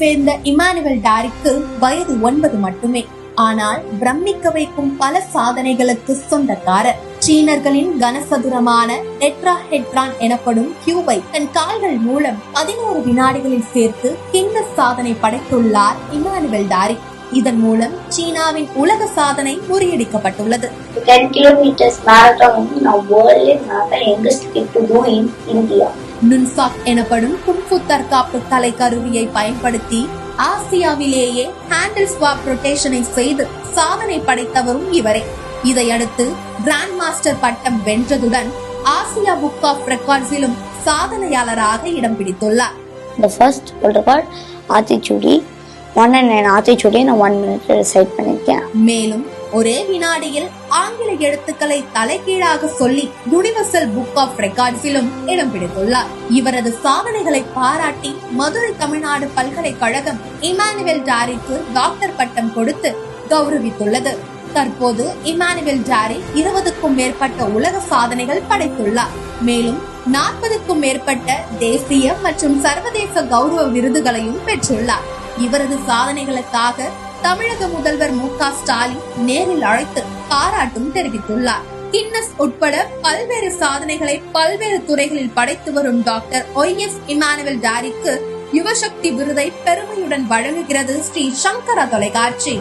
சேர்ந்த இமானுவேல் டாரிக்கு வயது 9 மட்டுமே. ஆனால் பிரமிக்க வைக்கும் பல சாதனைகளுக்கு சொந்தக்காரர். சீனர்களின் கனசதுரமான டெட்ராஹெட்ரான் எனப்படும் கியூபை தன் கால்கள் மூலம் 11 வினாடிகளில் சேர்த்து கின்னஸ் சாதனை படைத்துள்ளார் இமானுவேல் டாரி. இதன் மூலம் சீனாவின் உலக சாதனை முறியடிக்கப்பட்டுள்ளது. 10 kilometers marathon now world marathon youngest kid to do in India. நுன்சாக் எனப்படும் குங்ஃபு தற்காப்பு கலை கருவியை பயன்படுத்தி ஆசியாவிலேயே ஹேண்டில் ஸ்வாப் ரொட்டேஷனை செய்து சாதனை படைத்தவரும் இவரே. இதையடுத்து கிராண்ட் மாஸ்டர் பட்டம் வென்றதுடன் ஆசியா புக் ஆஃப் ரெக்கார்ட்ஸிலும் சாதனையாளராக இடம் பிடித்துள்ளார். The first world record Aathichoodi 109 Aathichoodi நான் 1 minute ரிசைட் பண்ணிருக்கேன். மேலும் ஒரே வினாடியில் ஆங்கில எழுத்துக்களை தலைகீழாக சொல்லி யுனிவர்சல் புக் ஆஃப் ரெக்கார்ட்ஸிலும் இடம் பிடித்துள்ளார். இவரது சாதனைகளை பாராட்டி மதுரை தமிழ்நாடு பல்கலைக்கழகம் இமானுவேல் டாரிக்கு டாக்டர் பட்டம் கொடுத்து கௌரவித்துள்ளது. தற்போது இமானுவேல் டாரி 20க்கும் மேற்பட்ட உலக சாதனைகள் படைத்துள்ளார். மேலும் 40க்கும் மேற்பட்ட தேசிய மற்றும் சர்வதேச கௌரவ விருதுகளையும் பெற்றுள்ளார். இவரது சாதனைகளுக்காக தமிழக முதல்வர் மு.க. ஸ்டாலின் நேரில் அழைத்து பாராட்டும் தெரிவித்துள்ளார். கின்னஸ் உட்பட பல்வேறு சாதனைகளை பல்வேறு துறைகளில் படைத்து வரும் டாக்டர் ஒய்.எஸ். இமானுவேல் டாரிக்கு யுவசக்தி விருதை பெருமையுடன் வழங்குகிறது ஸ்ரீ சங்கரா தொலைக்காட்சி.